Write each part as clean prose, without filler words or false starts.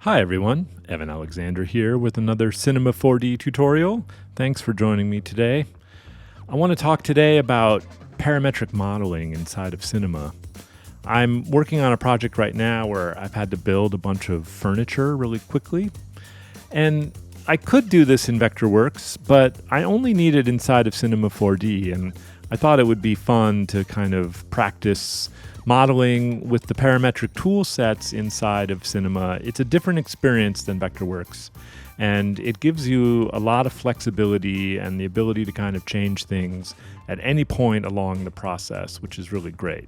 Hi everyone, Evan Alexander here with another Cinema 4D tutorial. Thanks for joining me today. I want to talk today about parametric modeling inside of Cinema. I'm working on a project right now where I've had to build a bunch of furniture really quickly. And I could do this in Vectorworks, but I only need it inside of Cinema 4D, and I thought it would be fun to kind of practice modeling with the parametric tool sets inside of Cinema. It's a different experience than Vectorworks, and it gives you a lot of flexibility and the ability to kind of change things at any point along the process, which is really great.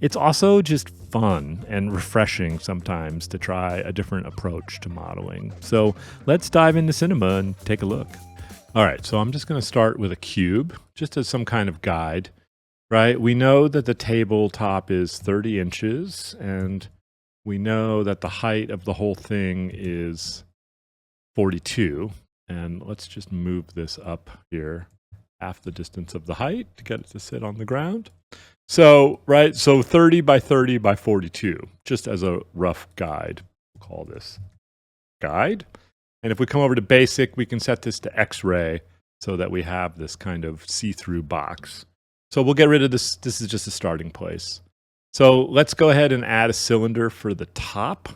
It's also just fun and refreshing sometimes to try a different approach to modeling. So let's dive into Cinema and take a look. All right, so I'm just going to start with a cube, just as some kind of guide, right? We know that the tabletop is 30 inches, and we know that the height of the whole thing is 42. And let's just move this up here half the distance of the height to get it to sit on the ground. So 30 by 30 by 42, just as a rough guide. We'll call this guide. And if we come over to basic, we can set this to X-ray so that we have this kind of see-through box. So we'll get rid of this. This is just a starting place. So let's go ahead and add a cylinder for the top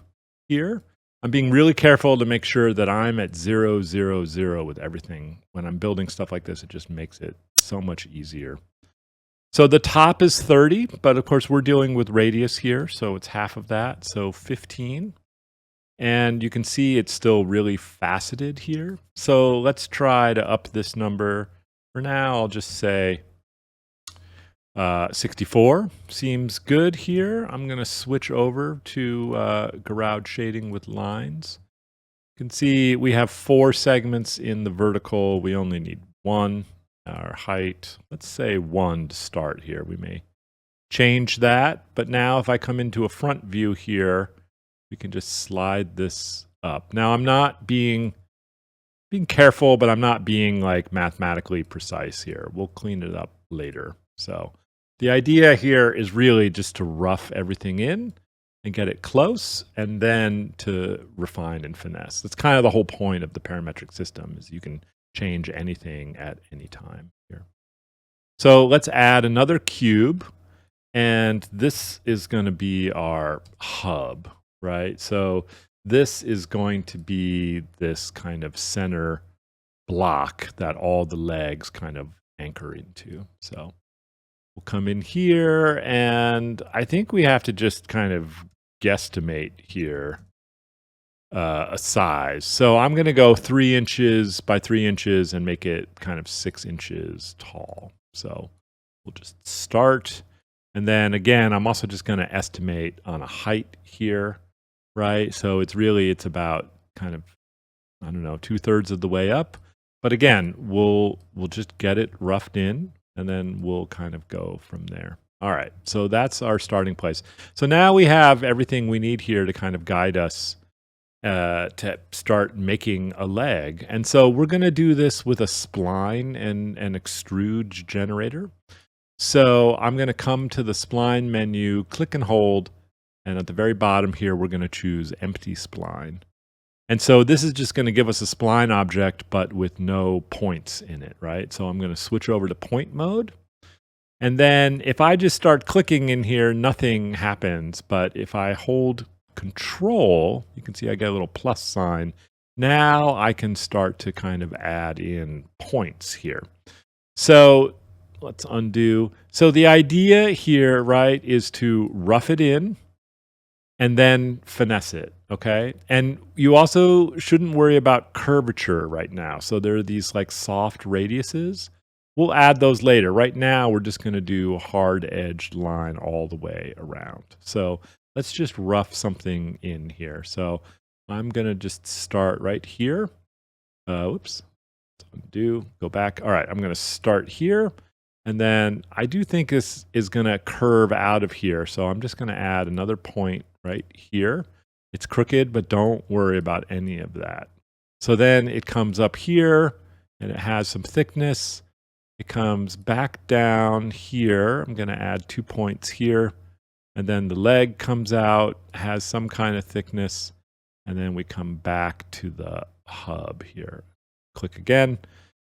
here. I'm being really careful to make sure that I'm at 0, 0, 0 with everything. When I'm building stuff like this, it just makes it so much easier. So the top is 30, but of course we're dealing with radius here, so it's half of that, so 15. And you can see it's still really faceted here. So let's try to up this number. For now, I'll just say 64 seems good here. I'm going to switch over to Garage shading with lines. You can see we have 4 segments in the vertical. We only need 1. Our height, let's say 1 to start here. We may change that, but now if I come into a front view here, we can just slide this up. Now I'm not being careful, but I'm not being like mathematically precise here. We'll clean it up later. So the idea here is really just to rough everything in and get it close, and then to refine and finesse. That's kind of the whole point of the parametric system, is you can change anything at any time here. So let's add another cube, and this is going to be our hub, right? So this is going to be this kind of center block that all the legs kind of anchor into. So we'll come in here, and I think we have to just kind of guesstimate here a size. So I'm going to go 3 inches by 3 inches and make it kind of 6 inches tall. So we'll just start. And then again, I'm also just going to estimate on a height here, right? So it's about kind of, I don't know, 2/3 of the way up. But again, we'll just get it roughed in, and then we'll kind of go from there. All right, so that's our starting place. So now we have everything we need here to kind of guide us to start making a leg. And so we're going to do this with a spline and an extrude generator. So I'm going to come to the spline menu, click and hold, and at the very bottom here, we're going to choose empty spline. And so this is just going to give us a spline object, but with no points in it, right? So I'm going to switch over to point mode. And then if I just start clicking in here, nothing happens. But if I hold Control, you can see I get a little plus sign. Now I can start to kind of add in points here. So let's undo. So the idea here, right, is to rough it in and then finesse it, okay? And you also shouldn't worry about curvature right now. So there are these like soft radiuses. We'll add those later. Right now, we're just going to do a hard-edged line all the way around. So let's just rough something in here. So I'm going to just start right here. Whoops. Undo. Go back. All right. I'm going to start here. And then I do think this is going to curve out of here. So I'm just going to add another point right here. It's crooked, but don't worry about any of that. So then it comes up here, and it has some thickness. It comes back down here. I'm going to add 2 points here. And then the leg comes out, has some kind of thickness. And then we come back to the hub here. Click again,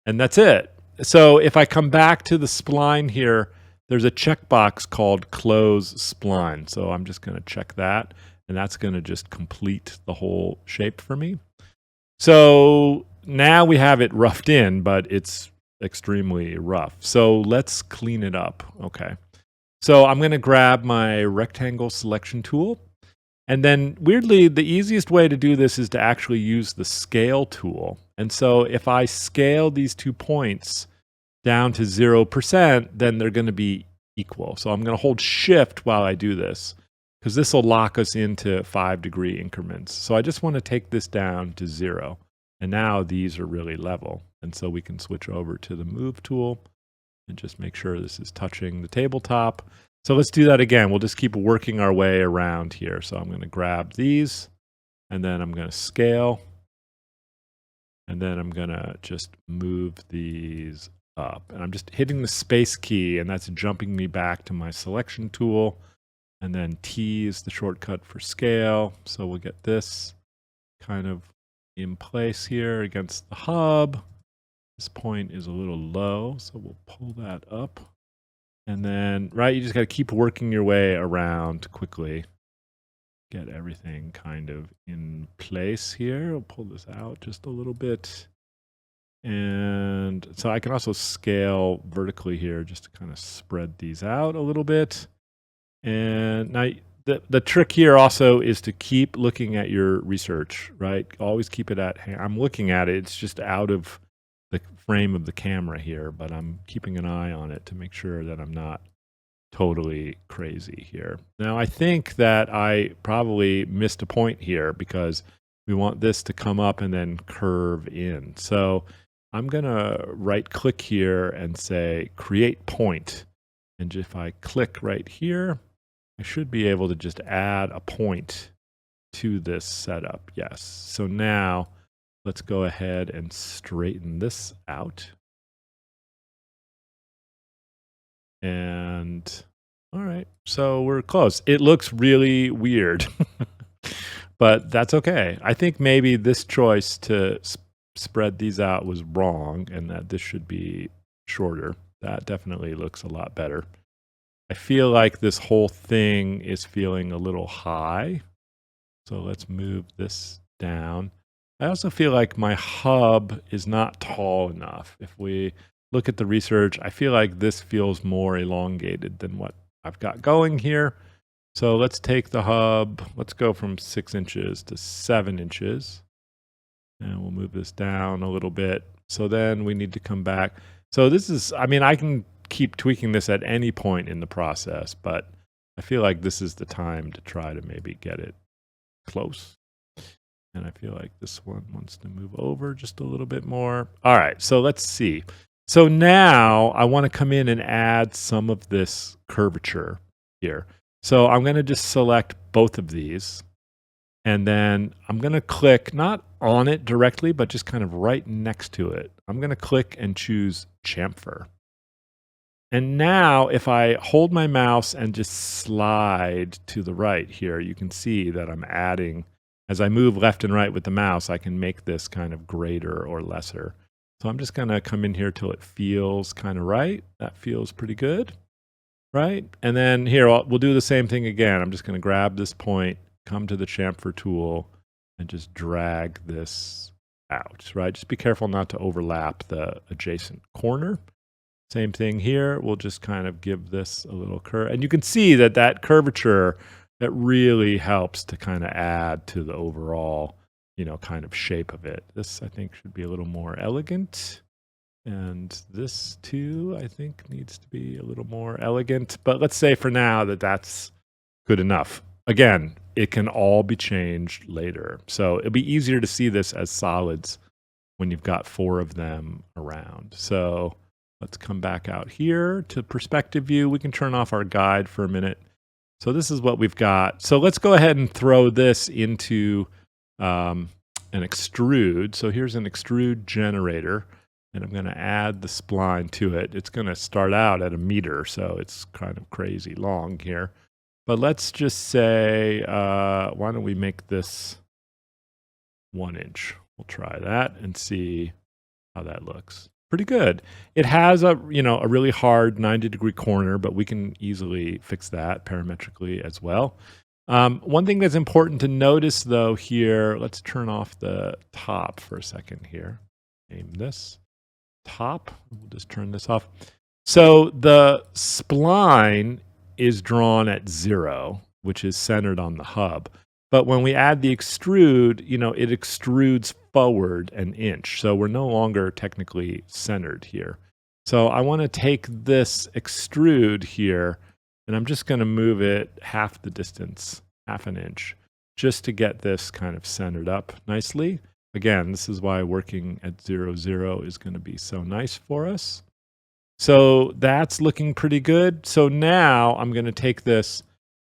and that's it. So if I come back to the spline here, there's a checkbox called Close Spline. So I'm just going to check that, and that's going to just complete the whole shape for me. So now we have it roughed in, but it's extremely rough. So let's clean it up. Okay. So I'm going to grab my rectangle selection tool. And then weirdly, the easiest way to do this is to actually use the scale tool. And so if I scale these 2 points down to 0%, then they're going to be equal. So I'm going to hold shift while I do this, because this will lock us into 5-degree increments. So I just want to take this down to 0. And now these are really level. And so we can switch over to the move tool and just make sure this is touching the tabletop. So let's do that again. We'll just keep working our way around here. So I'm going to grab these, and then I'm going to scale. And then I'm going to just move these up. And I'm just hitting the space key, and that's jumping me back to my selection tool. And then T is the shortcut for scale. So we'll get this kind of in place here against the hub. This point is a little low, so we'll pull that up. And then, right, you just got to keep working your way around quickly. Get everything kind of in place here. I'll pull this out just a little bit. And so I can also scale vertically here just to kind of spread these out a little bit. And now the trick here also is to keep looking at your research, right? Always keep it at hand. I'm looking at it. It's just out of the frame of the camera here, but I'm keeping an eye on it to make sure that I'm not totally crazy here. Now, I think that I probably missed a point here because we want this to come up and then curve in. So I'm going to right click here and say create point. And if I click right here, I should be able to just add a point to this setup. Yes. So now let's go ahead and straighten this out. And all right, so we're close. It looks really weird, but that's okay. I think maybe this choice to spread these out was wrong and that this should be shorter. That definitely looks a lot better. I feel like this whole thing is feeling a little high. So let's move this down. I also feel like my hub is not tall enough. If we look at the research, I feel like this feels more elongated than what I've got going here. So let's take the hub. Let's go from 6 inches to 7 inches. And we'll move this down a little bit. So then we need to come back. So this is, I mean, I can keep tweaking this at any point in the process, but I feel like this is the time to try to maybe get it close. And I feel like this one wants to move over just a little bit more. All right, so let's see. So now I want to come in and add some of this curvature here. So I'm going to just select both of these. And then I'm going to click not on it directly, but just kind of right next to it. I'm going to click and choose chamfer. And now if I hold my mouse and just slide to the right here, you can see that I'm adding, as I move left and right with the mouse, I can make this kind of greater or lesser. So I'm just going to come in here till it feels kind of right. That feels pretty good, right? And then here, we'll do the same thing again. I'm just going to grab this point, come to the chamfer tool, and just drag this out, right? Just be careful not to overlap the adjacent corner. Same thing here. We'll just kind of give this a little curve. And you can see that that curvature, that really helps to kind of add to the overall, you know, kind of shape of it. This, I think, should be a little more elegant. And this, too, I think, needs to be a little more elegant. But let's say for now that that's good enough. Again, it can all be changed later. So it'll be easier to see this as solids when you've got 4 of them around. So let's come back out here to perspective view. We can turn off our guide for a minute. So this is what we've got. So let's go ahead and throw this into an extrude. So here's an extrude generator, and I'm going to add the spline to it. It's going to start out at 1 meter, so it's kind of crazy long here. But let's just say, why don't we make this 1 inch. We'll try that and see how that looks. Pretty good. It has a really hard 90-degree corner, but we can easily fix that parametrically as well. One thing that's important to notice though here, let's turn off the top for a second here. Name this top. We'll just turn this off. So the spline is drawn at 0, which is centered on the hub. But when we add the extrude, it extrudes forward an inch. So we're no longer technically centered here. So I want to take this extrude here, and I'm just going to move it half the distance, half an inch, just to get this kind of centered up nicely. Again, this is why working at 0, 0 is going to be so nice for us. So that's looking pretty good. So now I'm going to take this,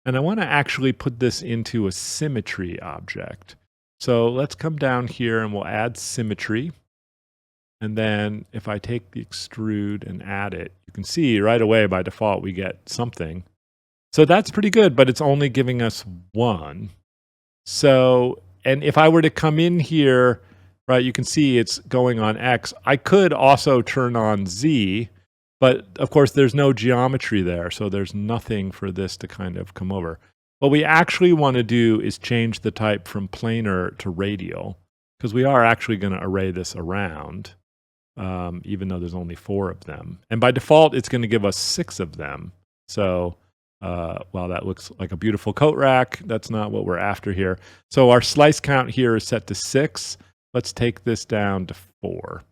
and I want to actually put this into a symmetry object. So let's come down here and we'll add symmetry. And then if I take the extrude and add it, you can see right away by default we get something. So that's pretty good, but it's only giving us 1. So, and if I were to come in here, right, you can see it's going on X. I could also turn on Z, but of course there's no geometry there, so there's nothing for this to kind of come over. What we actually want to do is change the type from planar to radial, because we are actually going to array this around, even though there's only 4 of them. And by default, it's going to give us 6 of them. So while that looks like a beautiful coat rack, that's not what we're after here. So our slice count here is set to 6. Let's take this down to 4.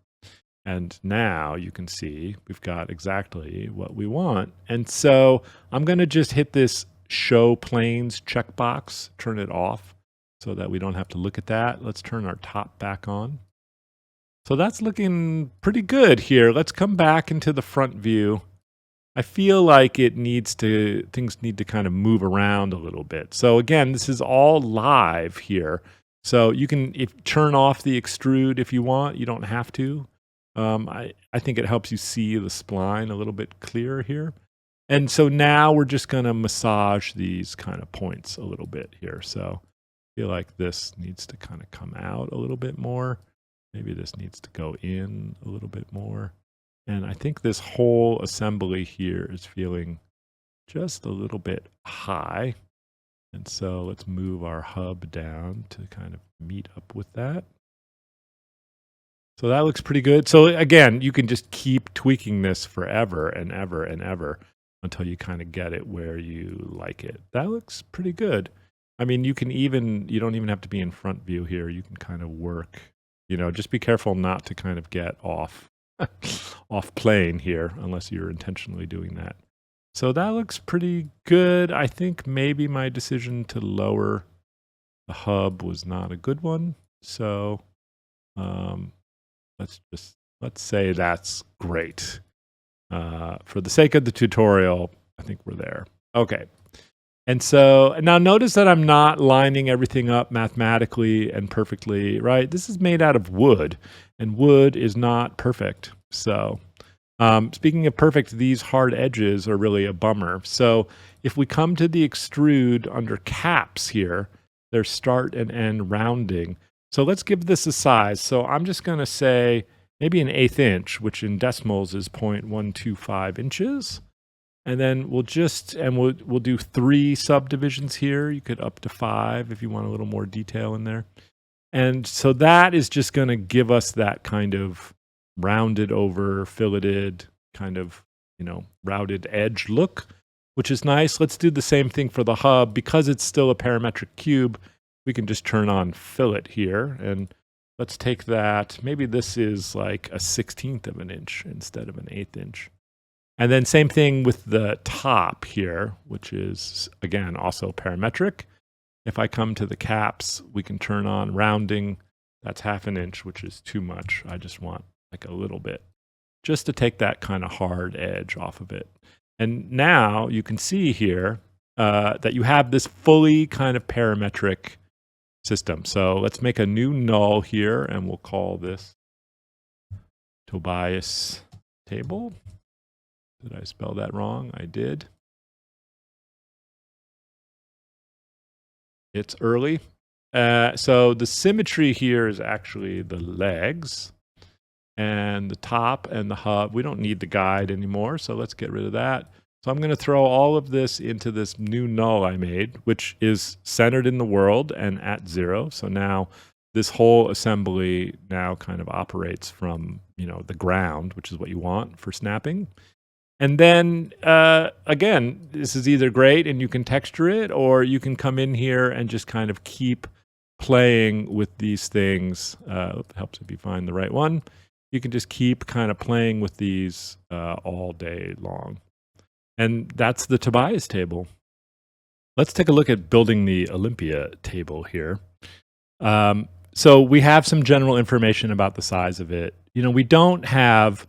And now you can see we've got exactly what we want. And so I'm going to just hit this show planes checkbox, turn it off so that we don't have to look at that. Let's turn our top back on. So that's looking pretty good here. Let's come back into the front view. I feel like things need to kind of move around a little bit. So again, this is all live here. So you can turn off the extrude if you want. You don't have to. I think it helps you see the spline a little bit clearer here. And so now we're just going to massage these kind of points a little bit here. So I feel like this needs to kind of come out a little bit more. Maybe this needs to go in a little bit more. And I think this whole assembly here is feeling just a little bit high. And so let's move our hub down to kind of meet up with that. So that looks pretty good. So again, you can just keep tweaking this forever and ever and ever until you kind of get it where you like it. That looks pretty good. I mean, you don't even have to be in front view here. You can kind of work, just be careful not to kind of get off plane here unless you're intentionally doing that. So that looks pretty good. I think maybe my decision to lower the hub was not a good one. So let's say that's great. For the sake of the tutorial, I think we're there. Okay. And so now notice that I'm not lining everything up mathematically and perfectly, right? This is made out of wood, and wood is not perfect. So speaking of perfect, these hard edges are really a bummer. So if we come to the extrude under caps here, there's start and end rounding. So let's give this a size. So I'm just going to say maybe 1/8 inch, which in decimals is 0.125 inches. And then we'll do 3 subdivisions here. You could up to 5 if you want a little more detail in there. And so that is just going to give us that kind of rounded over, filleted, kind of, routed edge look, which is nice. Let's do the same thing for the hub. Because it's still a parametric cube, we can just turn on fillet here. And let's take that. Maybe this is like 1/16 of an inch instead of 1/8 inch. And then same thing with the top here, which is, again, also parametric. If I come to the caps, we can turn on rounding. That's 1/2 inch, which is too much. I just want like a little bit, just to take that kind of hard edge off of it. And now you can see here that you have this fully kind of parametric system. So let's make a new null here, and we'll call this Tobias table. Did I spell that wrong? I did. It's early. So the symmetry here is actually the legs and the top and the hub. We don't need the guide anymore, so let's get rid of that. So I'm going to throw all of this into this new null I made, which is centered in the world and at 0. So now this whole assembly now kind of operates from, the ground, which is what you want for snapping. And then, again, this is either great and you can texture it, or you can come in here and just kind of keep playing with these things. It helps if you find the right one. You can just keep kind of playing with these all day long. And that's the Tobias table. Let's take a look at building the Olympia table here. So we have some general information about the size of it. We don't have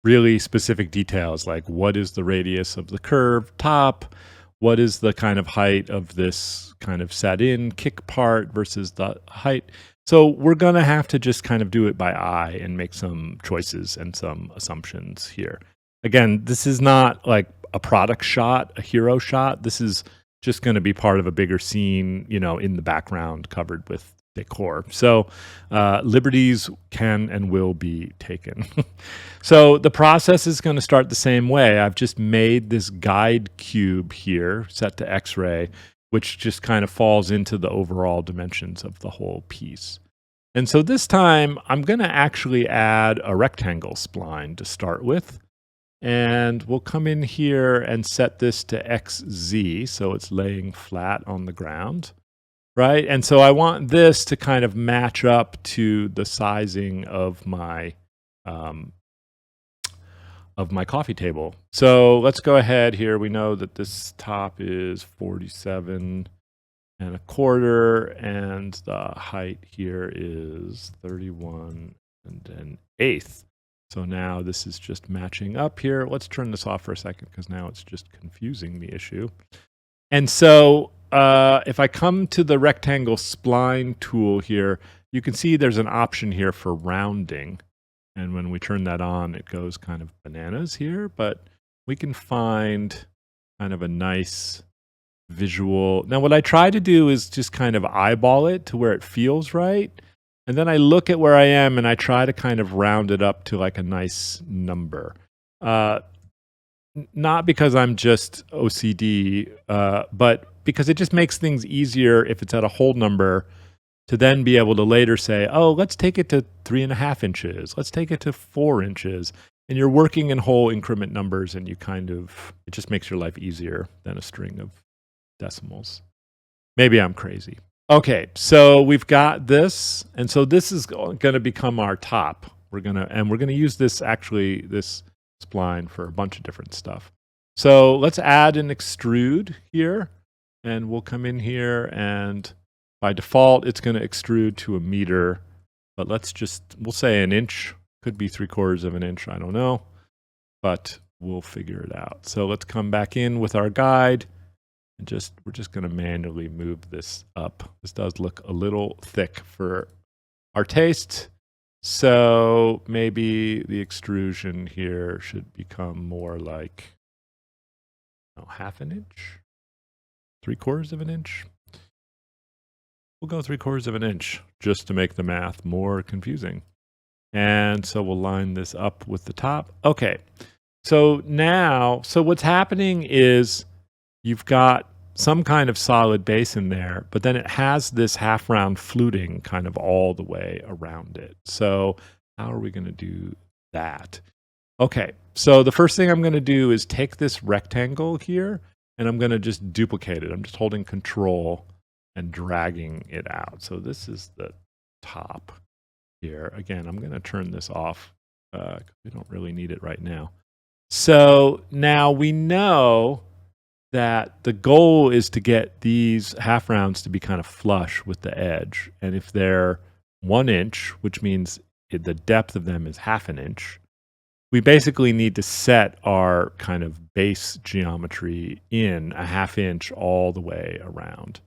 really specific details like what is the radius of the curve top, what is the kind of height of this kind of set in kick part versus the height. So we're going to have to just kind of do it by eye and make some choices and some assumptions here. Again, this is not like a product shot, a hero shot. This is just going to be part of a bigger scene, in the background covered with decor. So liberties can and will be taken. So the process is going to start the same way. I've just made this guide cube here set to X-ray, which just kind of falls into the overall dimensions of the whole piece. And so this time I'm going to actually add a rectangle spline to start with. And we'll come in here and set this to XZ, so it's laying flat on the ground, right? And so I want this to kind of match up to the sizing of my coffee table. So let's go ahead here. We know that this top is 47 and a quarter, and the height here is 31 and an eighth. So now this is just matching up here. Let's turn this off for a second because now it's just confusing the issue. And so if I come to the rectangle spline tool here, you can see there's an option here for rounding. And when we turn that on, it goes kind of bananas here. But we can find kind of a nice visual. Now, what I try to do is just kind of eyeball it to where it feels right. And then I look at where I am and I try to kind of round it up to like a nice number. Not because I'm just OCD, but because it just makes things easier if it's at a whole number to then be able to later say, oh, let's take it to 3.5 inches. Let's take it to 4 inches. And you're working in whole increment numbers and it just makes your life easier than a string of decimals. Maybe I'm crazy. Okay, so we've got this, and so this is going to become our top. We're gonna use this spline for a bunch of different stuff. So let's add an extrude here, and we'll come in here, and by default it's going to extrude to 1 meter, but we'll say 1 inch. Could be 3/4 of an inch. I don't know, but we'll figure it out. So let's come back in with our guide. And we're just going to manually move this up. This does look a little thick for our taste. So maybe the extrusion here should become more like 1/2 an inch, 3/4 of an inch. We'll go 3/4 of an inch just to make the math more confusing. And so we'll line this up with the top. Okay. So what's happening is you've got some kind of solid base in there, but then it has this half round fluting kind of all the way around it. So how are we going to do that? Okay, so the first thing I'm going to do is take this rectangle here, and I'm going to just duplicate it. I'm just holding Control and dragging it out. So this is the top here. Again, I'm going to turn this off. We don't really need it right now. So now we know that the goal is to get these half rounds to be kind of flush with the edge. And if they're 1 inch, which means the depth of them is 1/2 an inch, we basically need to set our kind of base geometry in 1/2 inch all the way around.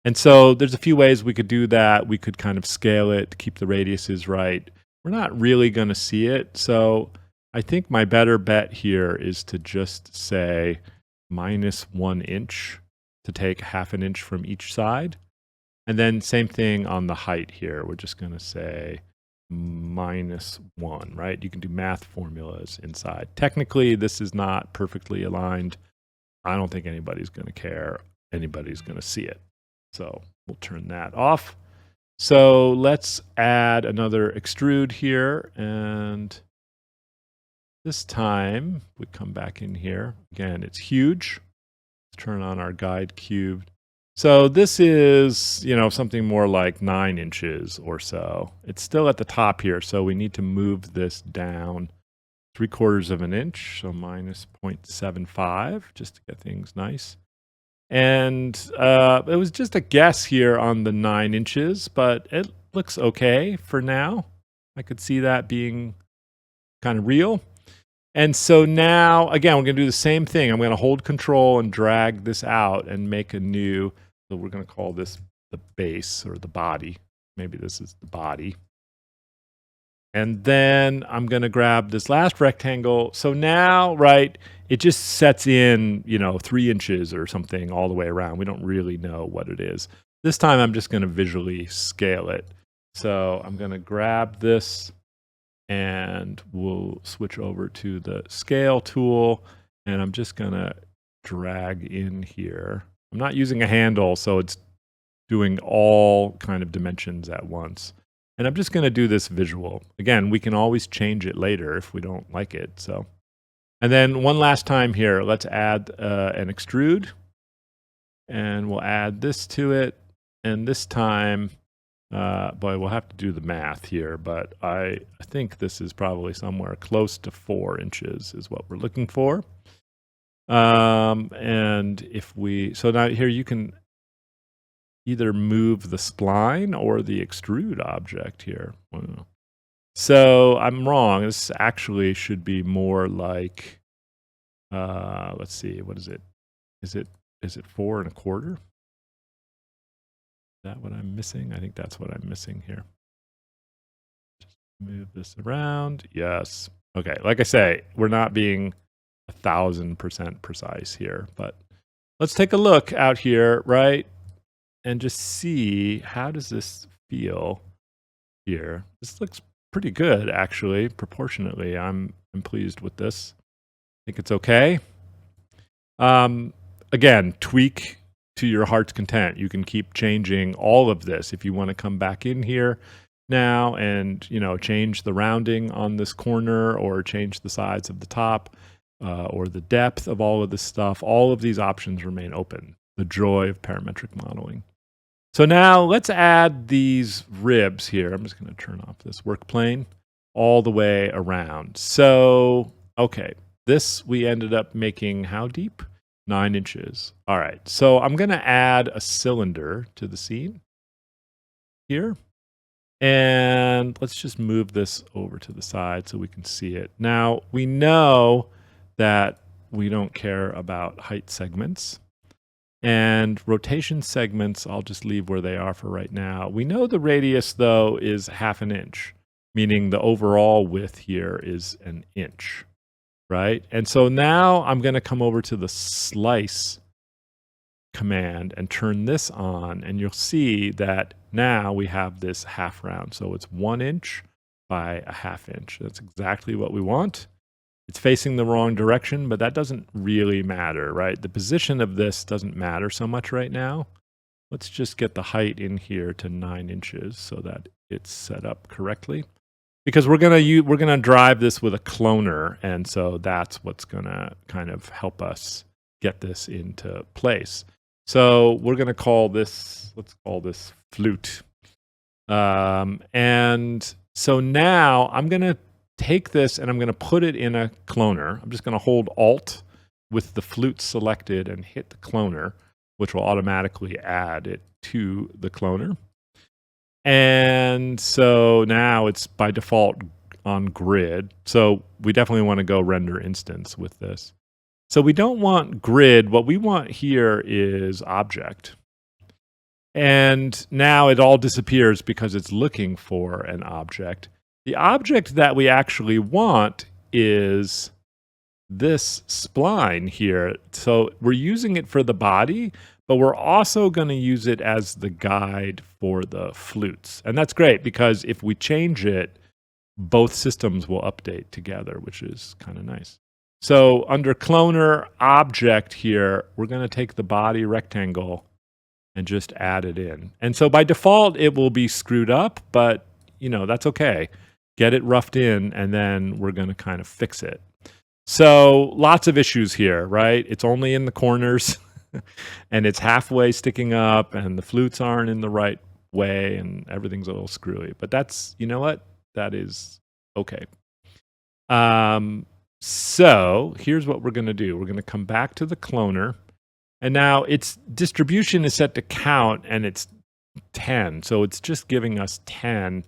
And so there's a few ways we could do that. We could kind of scale it to keep the radiuses right. We're not really going to see it. So I think my better bet here is to just say -1 inch to take 1/2 an inch from each side. And then same thing on the height here. We're just going to say -1, right? You can do math formulas inside. Technically, this is not perfectly aligned. I don't think anybody's going to care. Anybody's going to see it. So we'll turn that off. So let's add another extrude here. And this time we come back in here. Again, it's huge. Let's turn on our guide cube. So this is, something more like 9 inches or so. It's still at the top here, so we need to move this down 3/4 of an inch, so -0.75, just to get things nice. And it was just a guess here on the 9 inches, but it looks okay for now. I could see that being kind of real. And so now, again, we're going to do the same thing. I'm going to hold control and drag this out and make a new, so we're going to call this the base or the body. Maybe this is the body. And then I'm going to grab this last rectangle. So now, right, it just sets in, 3 inches or something all the way around. We don't really know what it is. This time I'm just going to visually scale it. So I'm going to grab this and we'll switch over to the scale tool. And I'm just going to drag in here. I'm not using a handle, so it's doing all kind of dimensions at once. And I'm just going to do this visual. Again, we can always change it later if we don't like it. So, and then one last time here, let's add an extrude. And we'll add this to it. And this time, boy, we'll have to do the math here. But I think this is probably somewhere close to 4 inches is what we're looking for. And if we, so now here you can either move the spline or the extrude object here. So I'm wrong. This actually should be more like, let's see, what is it? Is it 4 1/4? Is that what I'm missing? I think that's what I'm missing here. Just move this around. Yes. Okay. Like I say, we're not being 1,000% precise here, but let's take a look out here, right? And just see, how does this feel here? This looks pretty good, actually, proportionately. I'm pleased with this. I think it's okay. Again, tweak to your heart's content. You can keep changing all of this. If you want to come back in here now and, change the rounding on this corner or change the sides of the top or the depth of all of this stuff, all of these options remain open. The joy of parametric modeling. So now let's add these ribs here. I'm just going to turn off this work plane all the way around. So, okay, this we ended up making how deep? 9 inches. All right, so I'm going to add a cylinder to the scene here. And let's just move this over to the side so we can see it. Now, we know that we don't care about height segments. And rotation segments, I'll just leave where they are for right now. We know the radius, though, is 1/2 inch, meaning the overall width here is 1 inch, right? And so now I'm going to come over to the slice command and turn this on, and you'll see that now we have this half round. So it's 1 inch by 1/2 inch. That's exactly what we want. It's facing the wrong direction, but that doesn't really matter, right? The position of this doesn't matter so much right now. Let's just get the height in here to 9 inches so that it's set up correctly. Because we're gonna drive this with a cloner, and so that's what's gonna kind of help us get this into place. So we're gonna call this, let's call this flute. And so now I'm gonna take this and I'm going to put it in a cloner. I'm just going to hold Alt with the flute selected and hit the cloner, which will automatically add it to the cloner. And so now it's by default on grid. So we definitely want to go render instance with this. So we don't want grid. What we want here is object. And now it all disappears because it's looking for an object. The object that we actually want is this spline here. So we're using it for the body, but we're also going to use it as the guide for the flutes. And that's great because if we change it, both systems will update together, which is kind of nice. So under cloner object here, we're going to take the body rectangle and just add it in. And so by default, it will be screwed up, but that's okay. Get it roughed in, and then we're going to kind of fix it. So lots of issues here, right? It's only in the corners and it's halfway sticking up and the flutes aren't in the right way and everything's a little screwy. But that's, what? That is okay. So here's what we're going to do. We're going to come back to the cloner. And now its distribution is set to count and it's 10. So it's just giving us 10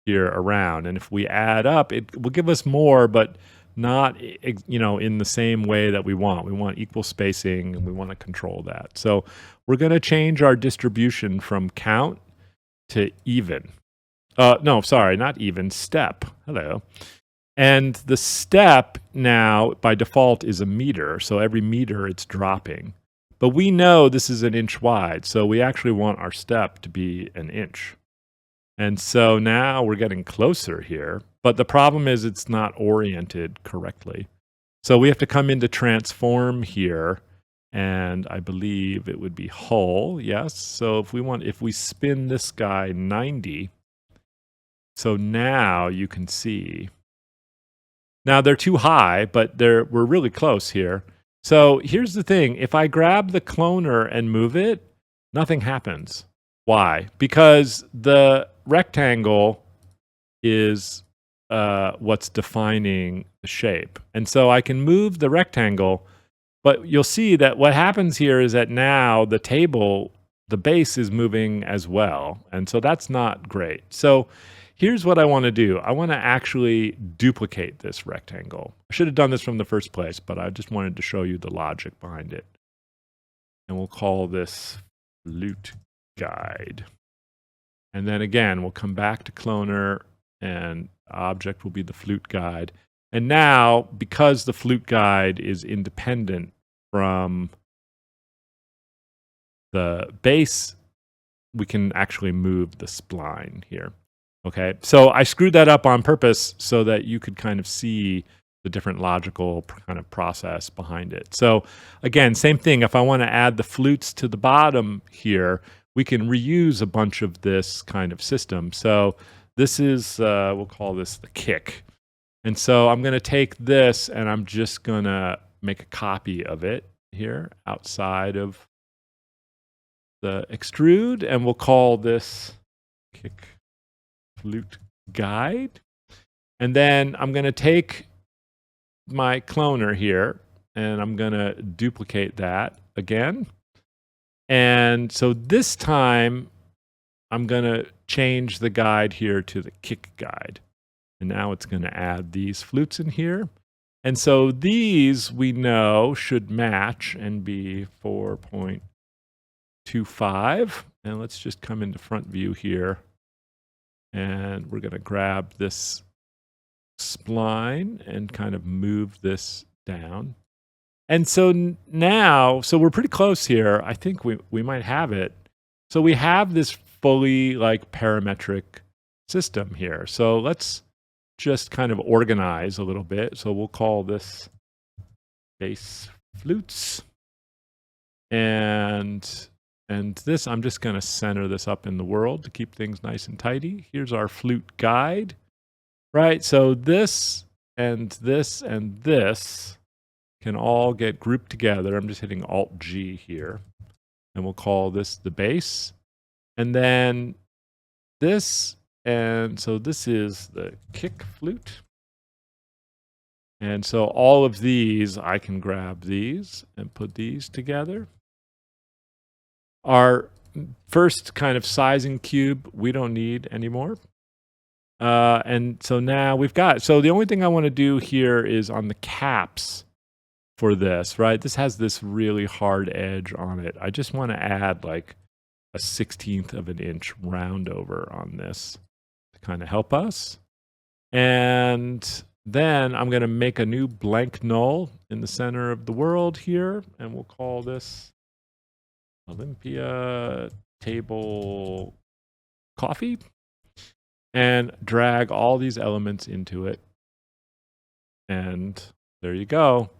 here around. And if we add up, it will give us more, but not, in the same way that we want. We want equal spacing and we want to control that. So we're going to change our distribution from count to even. No, sorry, not even, step. Hello. And the step now by default is a meter. So every meter it's dropping. But we know this is an inch wide. So we actually want our step to be an inch. And so now we're getting closer here. But the problem is it's not oriented correctly. So we have to come into transform here. And I believe it would be hull. Yes. So if we spin this guy 90. So now you can see. Now they're too high, but we're really close here. So here's the thing. If I grab the cloner and move it, nothing happens. Why? Because the rectangle is what's defining the shape. And so I can move the rectangle, but you'll see that what happens here is that now the base is moving as well. And so that's not great. So here's what I want to do. I want to actually duplicate this rectangle. I should have done this from the first place, but I just wanted to show you the logic behind it. And we'll call this flute guide. And then again, we'll come back to cloner and object will be the flute guide. And now, because the flute guide is independent from the base, we can actually move the spline here. Okay, so I screwed that up on purpose so that you could kind of see the different logical kind of process behind it. So again, same thing. If I want to add the flutes to the bottom here, we can reuse a bunch of this kind of system. So this is, we'll call this the kick. And so I'm going to take this and I'm just going to make a copy of it here outside of the extrude. And we'll call this kick flute guide. And then I'm going to take my cloner here and I'm going to duplicate that again. And so this time I'm going to change the guide here to the kick guide. And now it's going to add these flutes in here. And so these we know should match and be 4.25. And let's just come into front view here. And we're going to grab this spline and kind of move this down. And so now, so we're pretty close here. I think we might have it. So we have this fully parametric system here. So let's just kind of organize a little bit. So we'll call this base flutes. And this, I'm just going to center this up in the world to keep things nice and tidy. Here's our flute guide, right? So this and this and this can all get grouped together. I'm just hitting Alt-G here. And we'll call this the base. And then this, and so this is the kick flute. And so all of these, I can grab these and put these together. Our first kind of sizing cube, we don't need anymore. And so now we've got, so the only thing I want to do here is on the caps for this, right? This has this really hard edge on it. I just want to add like a 1/16 of an inch round over on this to kind of help us. And then I'm going to make a new blank null in the center of the world here, and we'll call this Olympia table coffee, and drag all these elements into it. And there you go.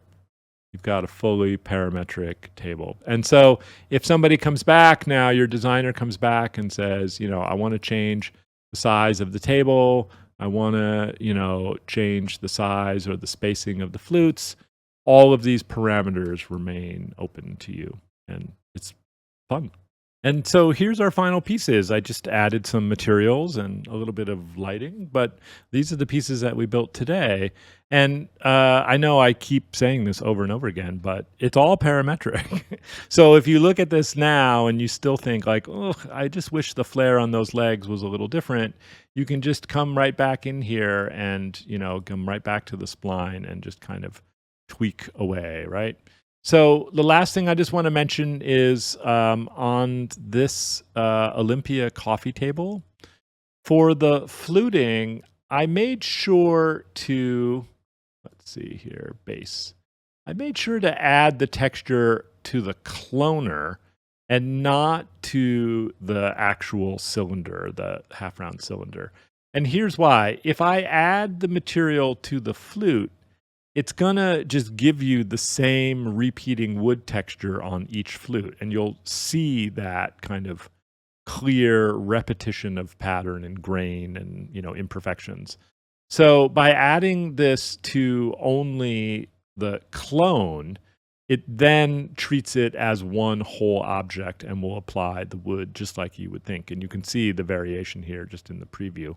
You've got a fully parametric table. And so if somebody comes back now, your designer comes back and says, I want to change the size of the table. I want to, change the size or the spacing of the flutes. All of these parameters remain open to you. And it's fun. And so here's our final pieces. I just added some materials and a little bit of lighting, but these are the pieces that we built today. And I know I keep saying this over and over again, but it's all parametric. So if you look at this now and you still think like, oh, I just wish the flare on those legs was a little different, you can just come right back in here and, come right back to the spline and just kind of tweak away, right? So the last thing I just want to mention is on this Olympia coffee table, for the fluting, I made sure to, let's see here, base. I made sure to add the texture to the cloner and not to the actual cylinder, the half-round cylinder. And here's why. If I add the material to the flute, it's going to just give you the same repeating wood texture on each flute. And you'll see that kind of clear repetition of pattern and grain and, imperfections. So by adding this to only the clone, it then treats it as one whole object and will apply the wood just like you would think. And you can see the variation here just in the preview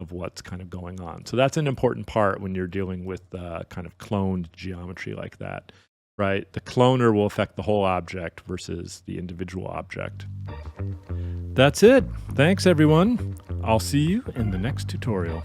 of what's kind of going on. So that's an important part when you're dealing with kind of cloned geometry like that, right? The cloner will affect the whole object versus the individual object. That's it. Thanks, everyone. I'll see you in the next tutorial.